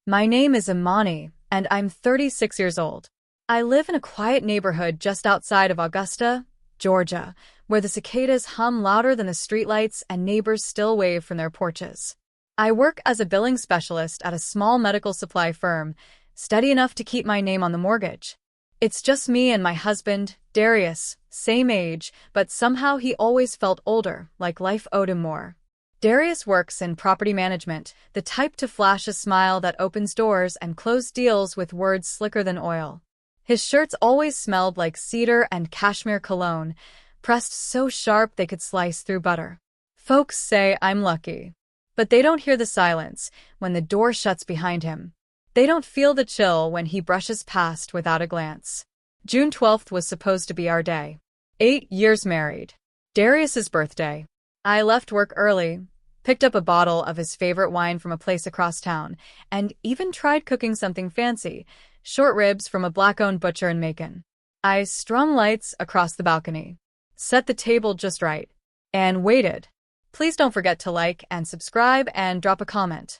My name is Imani, and I'm 36 years old. I live in a quiet neighborhood just outside of Augusta, Georgia, where the cicadas hum louder than the streetlights and neighbors still wave from their porches. I work as a billing specialist at a small medical supply firm, steady enough to keep my name on the mortgage. It's just me and my husband, Darius, same age, but somehow he always felt older, like life owed him more. Darius works in property management, the type to flash a smile that opens doors and close deals with words slicker than oil. His shirts always smelled like cedar and cashmere cologne, pressed so sharp they could slice through butter. Folks say I'm lucky. But they don't hear the silence when the door shuts behind him. They don't feel the chill when he brushes past without a glance. June 12th was supposed to be our day. 8 years married. Darius's birthday. I left work early, picked up a bottle of his favorite wine from a place across town, and even tried cooking something fancy, short ribs from a black-owned butcher in Macon. I strung lights across the balcony, set the table just right, and waited. Please don't forget to like and subscribe and drop a comment.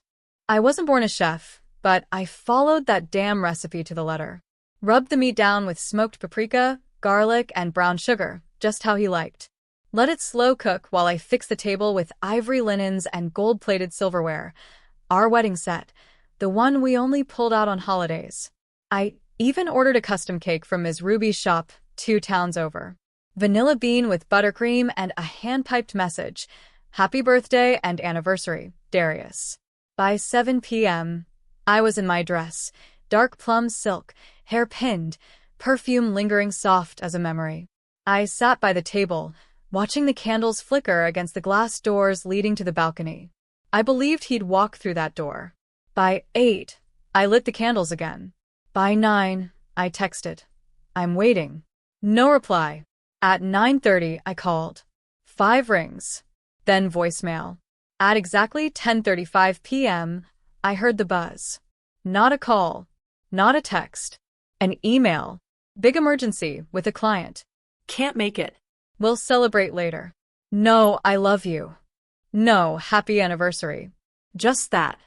I wasn't born a chef, but I followed that damn recipe to the letter. Rubbed the meat down with smoked paprika, garlic, and brown sugar, just how he liked. Let it slow cook while I fix the table with ivory linens and gold-plated silverware. Our wedding set, the one we only pulled out on holidays. I even ordered a custom cake from Ms. Ruby's shop 2 towns over. Vanilla bean with buttercream and a hand-piped message. Happy birthday and anniversary, Darius. By 7 p.m., I was in my dress, dark plum silk, hair pinned, perfume lingering soft as a memory. I sat by the table, watching the candles flicker against the glass doors leading to the balcony. I believed he'd walk through that door. By 8, I lit the candles again. By 9, I texted. I'm waiting. No reply. At 9:30, I called. 5 rings. Then voicemail. At exactly 10:35 p.m., I heard the buzz. Not a call. Not a text. An email. Big emergency with a client. Can't make it. We'll celebrate later. No, I love you. No, happy anniversary. Just that.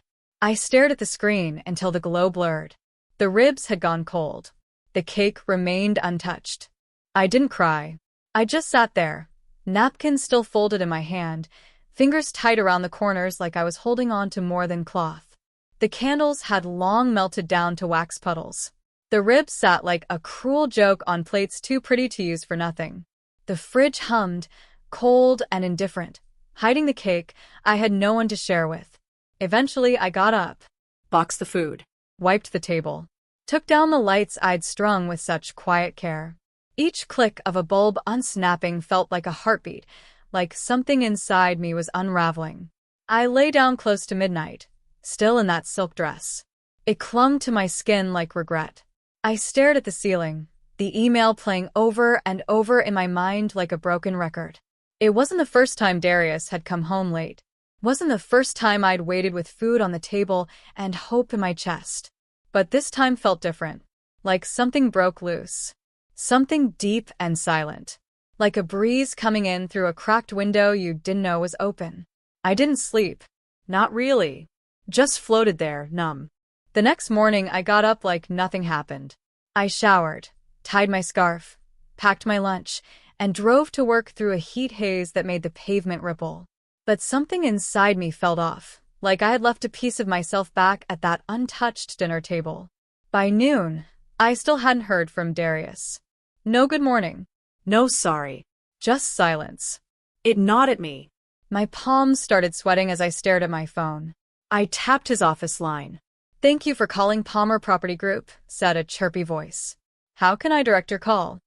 I stared at the screen until the glow blurred. The ribs had gone cold. The cake remained untouched. I didn't cry. I just sat there, napkin still folded in my hand, fingers tight around the corners like I was holding on to more than cloth. The candles had long melted down to wax puddles. The ribs sat like a cruel joke on plates too pretty to use for nothing. The fridge hummed, cold and indifferent. Hiding the cake, I had no one to share with. Eventually, I got up, Boxed the food. wiped the table, took down the lights I'd strung with such quiet care. Each click of a bulb unsnapping felt like a heartbeat, like something inside me was unraveling. I lay down close to midnight, still in that silk dress. It clung to my skin like regret. I stared at the ceiling, the email playing over and over in my mind like a broken record. It wasn't the first time Darius had come home late. Wasn't the first time I'd waited with food on the table and hope in my chest. But this time felt different, like something broke loose. Something deep and silent, like a breeze coming in through a cracked window you didn't know was open. I didn't sleep. Not really. Just floated there, numb. The next morning, I got up like nothing happened. I showered, tied my scarf, packed my lunch, and drove to work through a heat haze that made the pavement ripple. But something inside me felt off, like I had left a piece of myself back at that untouched dinner table. By noon, I still hadn't heard from Darius. No good morning. No sorry. Just silence. It gnawed at me. My palms started sweating as I stared at my phone. I tapped his office line. Thank you for calling Palmer Property Group, said a chirpy voice. How can I direct your call?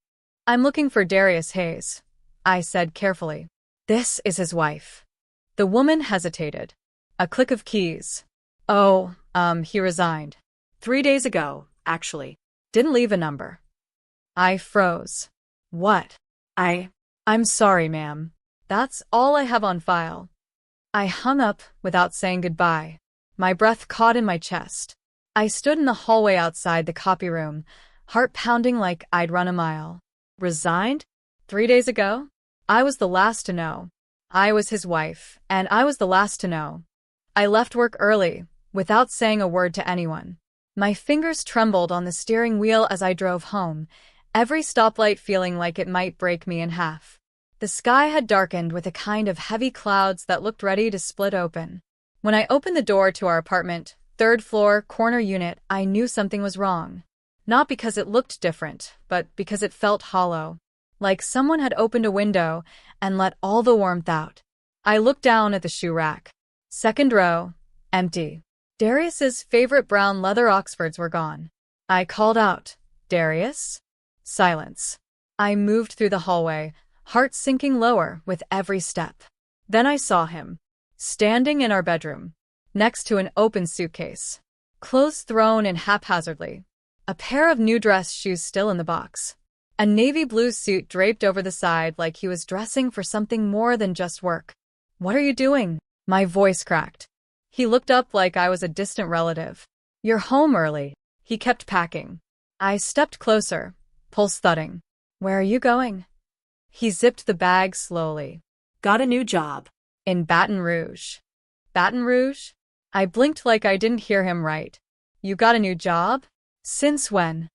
I'm looking for Darius Hayes, I said carefully. This is his wife. The woman hesitated. A click of keys. Oh, he resigned. 3 days ago, actually. Didn't leave a number. I froze. What? I'm sorry, ma'am. That's all I have on file. I hung up without saying goodbye. My breath caught in my chest. I stood in the hallway outside the copy room, heart pounding like I'd run a mile. Resigned? 3 days ago? I was the last to know. I was his wife, and I was the last to know. I left work early, without saying a word to anyone. My fingers trembled on the steering wheel as I drove home, every stoplight feeling like it might break me in half. The sky had darkened with a kind of heavy clouds that looked ready to split open. When I opened the door to our apartment, third floor, corner unit, I knew something was wrong. Not because it looked different, but because it felt hollow. Like someone had opened a window and let all the warmth out. I looked down at the shoe rack. Second row, empty. Darius's favorite brown leather Oxfords were gone. I called out, "Darius?" Silence. I moved through the hallway, heart sinking lower with every step. Then I saw him, standing in our bedroom, next to an open suitcase. Clothes thrown in haphazardly. A pair of new dress shoes still in the box. A navy blue suit draped over the side like he was dressing for something more than just work. "What are you doing?" My voice cracked. He looked up like I was a distant relative. "You're home early." He kept packing. I stepped closer, pulse thudding. "Where are you going?" He zipped the bag slowly. Got a new job. "In Baton Rouge." "Baton Rouge?" I blinked like I didn't hear him right. "You got a new job? Since when?"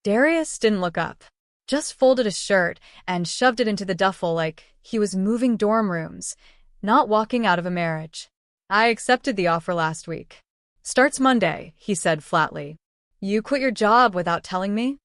Darius didn't look up. Just folded a shirt and shoved it into the duffel like he was moving dorm rooms, not walking out of a marriage. "I accepted the offer last week." "Starts Monday," he said flatly. "You quit your job without telling me?"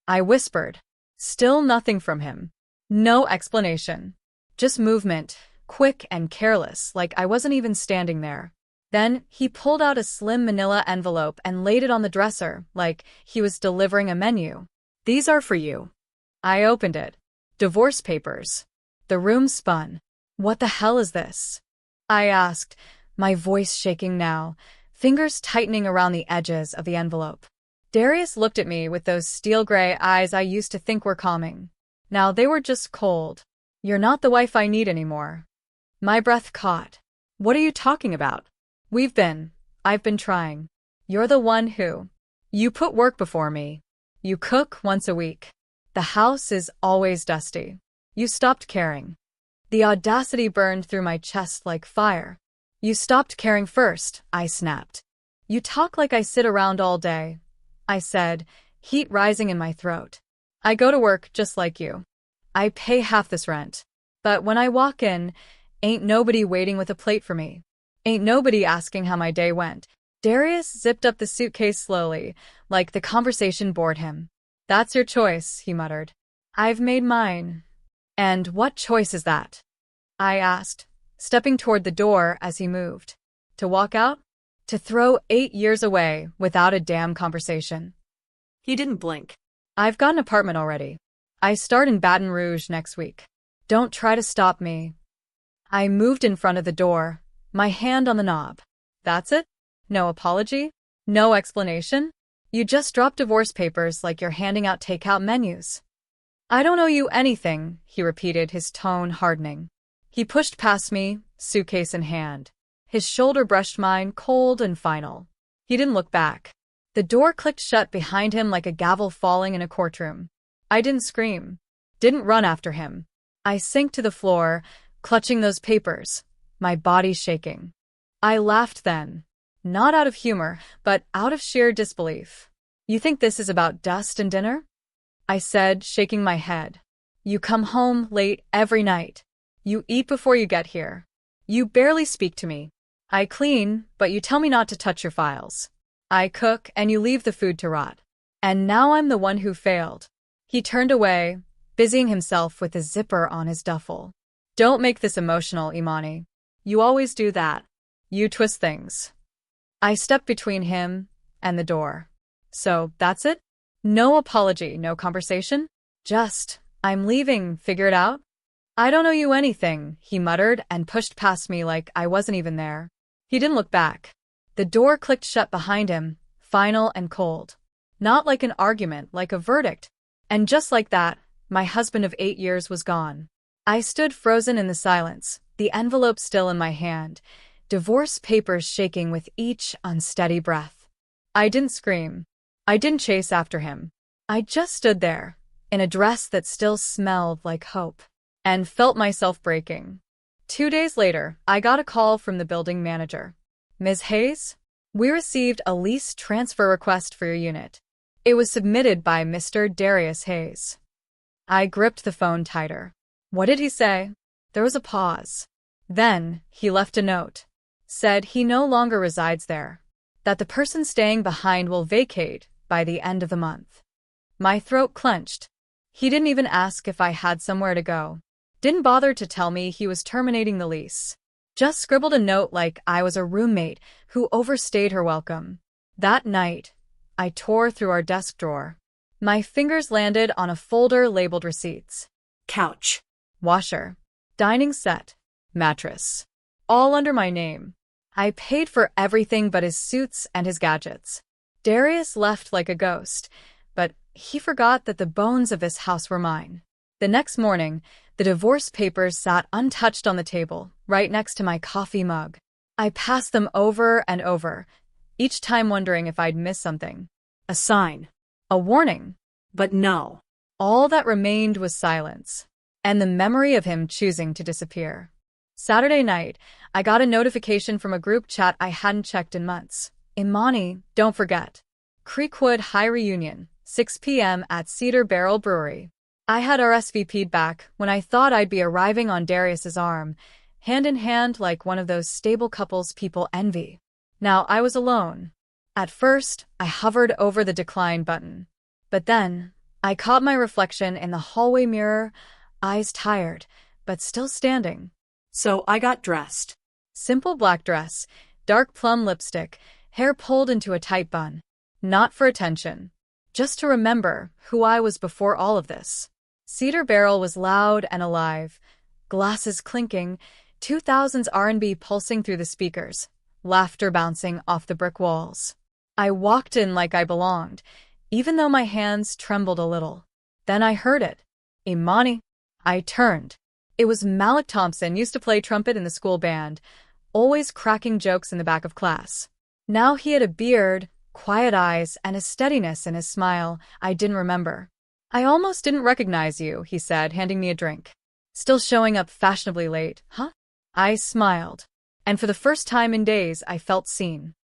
I whispered. Still nothing from him. No explanation. Just movement, quick and careless, like I wasn't even standing there. Then he pulled out a slim manila envelope and laid it on the dresser, like he was delivering a menu. "These are for you." I opened it. Divorce papers. The room spun. "What the hell is this?" I asked, my voice shaking now, fingers tightening around the edges of the envelope. Darius looked at me with those steel gray eyes I used to think were calming. Now they were just cold. "You're not the wife I need anymore." My breath caught. "What are you talking about?" I've been trying. You're the one who. You put work before me. You cook once a week. The house is always dusty. You stopped caring." The audacity burned through my chest like fire. "You stopped caring first," I snapped. "You talk like I sit around all day," I said, heat rising in my throat. "I go to work just like you. I pay half this rent. But when I walk in, ain't nobody waiting with a plate for me. Ain't nobody asking how my day went." Darius zipped up the suitcase slowly, like the conversation bored him. "That's your choice," he muttered. "I've made mine." "And what choice is that?" I asked, stepping toward the door as he moved. "To walk out? To throw 8 years away without a damn conversation?" He didn't blink. "I've got an apartment already. I start in Baton Rouge next week. Don't try to stop me." I moved in front of the door, my hand on the knob. "That's it? No apology? No explanation? You just dropped divorce papers like you're handing out takeout menus." "I don't owe you anything," he repeated, his tone hardening. He pushed past me, suitcase in hand. His shoulder brushed mine, cold and final. He didn't look back. The door clicked shut behind him like a gavel falling in a courtroom. I didn't scream. Didn't run after him. I sank to the floor, clutching those papers, my body shaking. I laughed then. Not out of humor, but out of sheer disbelief. "You think this is about dust and dinner?" I said, shaking my head. "You come home late every night. You eat before you get here. You barely speak to me. I clean, but you tell me not to touch your files. I cook, and you leave the food to rot. And now I'm the one who failed." He turned away, busying himself with the zipper on his duffel. "Don't make this emotional, Imani. You always do that. You twist things." I stepped between him and the door. "So, that's it? No apology, no conversation? Just, I'm leaving, figure it out?" "I don't owe you anything," he muttered and pushed past me like I wasn't even there. He didn't look back. The door clicked shut behind him, final and cold. Not like an argument, like a verdict. And just like that, my husband of 8 years was gone. I stood frozen in the silence, the envelope still in my hand, divorce papers shaking with each unsteady breath. I didn't scream. I didn't chase after him. I just stood there, in a dress that still smelled like hope, and felt myself breaking. 2 days later, I got a call from the building manager. "Ms. Hayes?" We received a lease transfer request for your unit. It was submitted by Mr. Darius Hayes. I gripped the phone tighter. What did he say? There was a pause. Then, he left a note. Said he no longer resides there. That the person staying behind will vacate by the end of the month. My throat clenched. He didn't even ask if I had somewhere to go. Didn't bother to tell me he was terminating the lease. Just scribbled a note like I was a roommate who overstayed her welcome. That night, I tore through our desk drawer. My fingers landed on a folder labeled receipts. Couch. Washer. Dining set. Mattress. All under my name. I paid for everything but his suits and his gadgets. Darius left like a ghost, but he forgot that the bones of this house were mine. The next morning, the divorce papers sat untouched on the table, right next to my coffee mug. I passed them over and over, each time wondering if I'd missed something. A sign. A warning. But no. All that remained was silence, and the memory of him choosing to disappear. Saturday night, I got a notification from a group chat I hadn't checked in months. Imani, don't forget. Creekwood High Reunion, 6 p.m. at Cedar Barrel Brewery. I had RSVP'd back when I thought I'd be arriving on Darius's arm, hand in hand like one of those stable couples people envy. Now I was alone. At first, I hovered over the decline button. But then, I caught my reflection in the hallway mirror, eyes tired, but still standing. So I got dressed. Simple black dress, dark plum lipstick, hair pulled into a tight bun. Not for attention. Just to remember who I was before all of this. Cedar Barrel was loud and alive. Glasses clinking, 2000s R&B pulsing through the speakers, laughter bouncing off the brick walls. I walked in like I belonged, even though my hands trembled a little. Then I heard it. Imani. I turned. It was Malik Thompson, used to play trumpet in the school band, always cracking jokes in the back of class. Now he had a beard, quiet eyes, and a steadiness in his smile I didn't remember. I almost didn't recognize you, he said, handing me a drink. Still showing up fashionably late, huh? I smiled, and for the first time in days I felt seen.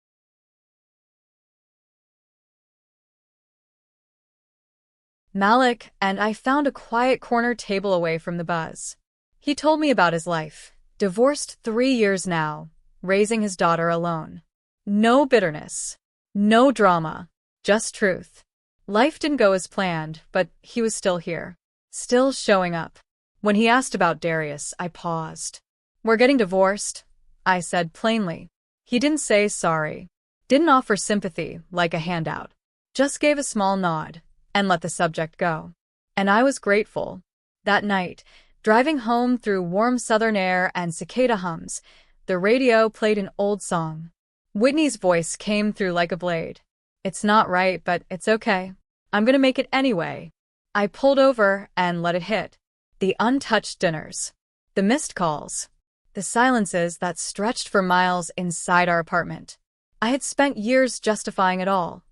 Malik and I found a quiet corner table away from the buzz. He told me about his life, divorced 3 years now, raising his daughter alone. No bitterness, no drama, just truth. Life didn't go as planned, but he was still here, still showing up. When he asked about Darius, I paused. We're getting divorced, I said plainly. He didn't say sorry, didn't offer sympathy like a handout, just gave a small nod and let the subject go. And I was grateful. That night, driving home through warm southern air and cicada hums, the radio played an old song. Whitney's voice came through like a blade. It's not right, but it's okay. I'm gonna make it anyway. I pulled over and let it hit. The untouched dinners. The missed calls. The silences that stretched for miles inside our apartment. I had spent years justifying it all.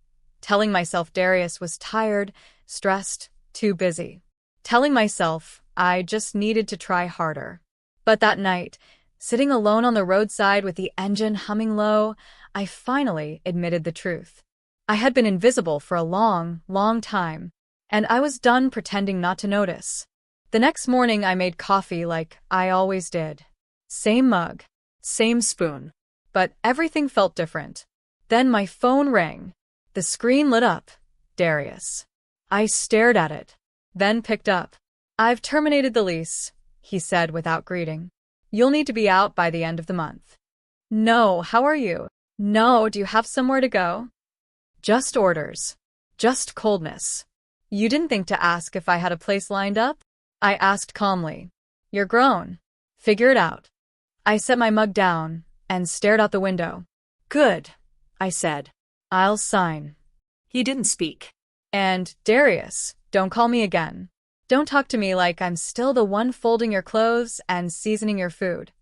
Telling myself Darius was tired, stressed, too busy. Telling myself I just needed to try harder. But that night, sitting alone on the roadside with the engine humming low, I finally admitted the truth. I had been invisible for a long, long time, and I was done pretending not to notice. The next morning I made coffee like I always did. Same mug, same spoon. But everything felt different. Then my phone rang. The screen lit up. Darius. I stared at it, then picked up. I've terminated the lease, he said without greeting. You'll need to be out by the end of the month. No, how are you? No, do you have somewhere to go? Just orders. Just coldness. You didn't think to ask if I had a place lined up? I asked calmly. You're grown. Figure it out. I set my mug down and stared out the window. Good, I said. I'll sign. He didn't speak. And, Darius, don't call me again. Don't talk to me like I'm still the one folding your clothes and seasoning your food.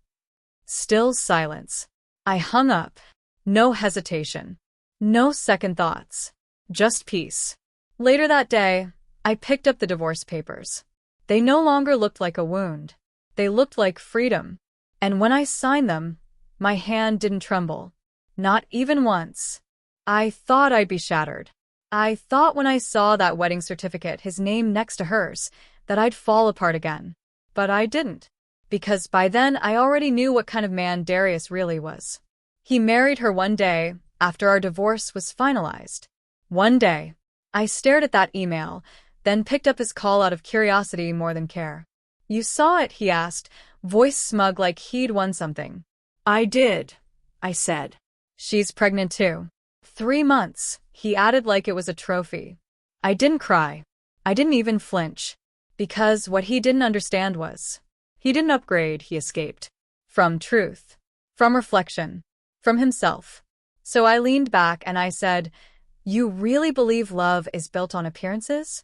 Still silence. I hung up. No hesitation. No second thoughts. Just peace. Later that day, I picked up the divorce papers. They no longer looked like a wound. They looked like freedom. And when I signed them, my hand didn't tremble. Not even once. I thought I'd be shattered. I thought when I saw that wedding certificate, his name next to hers, that I'd fall apart again. But I didn't. Because by then I already knew what kind of man Darius really was. He married her one day after our divorce was finalized. One day. I stared at that email, then picked up his call out of curiosity more than care. "You saw it?" he asked, voice smug like he'd won something. I did, I said. "She's pregnant too." 3 months, he added like it was a trophy. I didn't cry. I didn't even flinch. Because what he didn't understand was, he didn't upgrade, he escaped. From truth. From reflection. From himself. So I leaned back and I said, "You really believe love is built on appearances?"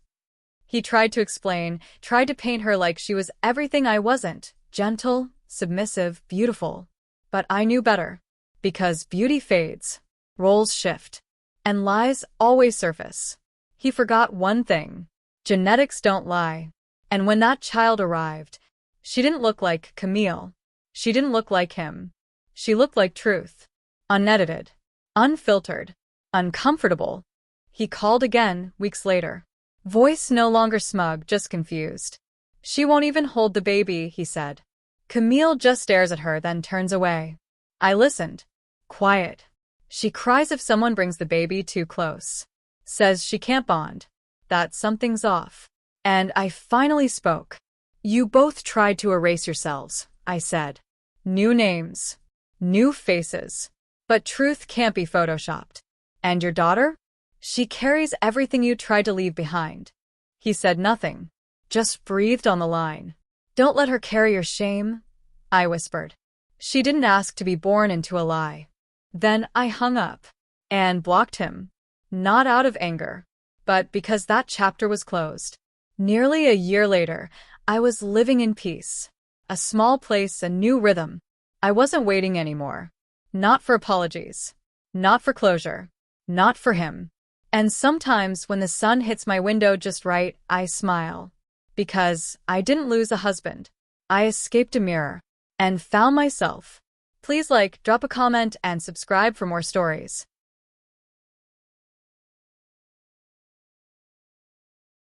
He tried to explain, tried to paint her like she was everything I wasn't, gentle, submissive, beautiful. But I knew better. Because beauty fades, roles shift, and lies always surface. He forgot one thing. Genetics don't lie. And when that child arrived, she didn't look like Camille. She didn't look like him. She looked like truth. Unedited. Unfiltered. Uncomfortable. He called again, weeks later. Voice no longer smug, just confused. "She won't even hold the baby," he said. Camille just stares at her, then turns away. I listened. Quiet. She cries if someone brings the baby too close. Says she can't bond. That something's off. And I finally spoke. "You both tried to erase yourselves," I said. "New names. New faces. But truth can't be photoshopped. And your daughter? She carries everything you tried to leave behind." He said nothing. Just breathed on the line. "Don't let her carry your shame," I whispered. "She didn't ask to be born into a lie." Then I hung up. And blocked him. Not out of anger. But because that chapter was closed. Nearly a year later, I was living in peace. A small place, a new rhythm. I wasn't waiting anymore. Not for apologies. Not for closure. Not for him. And sometimes when the sun hits my window just right, I smile. Because I didn't lose a husband. I escaped a mirror. And found myself. Please like, drop a comment, and subscribe for more stories.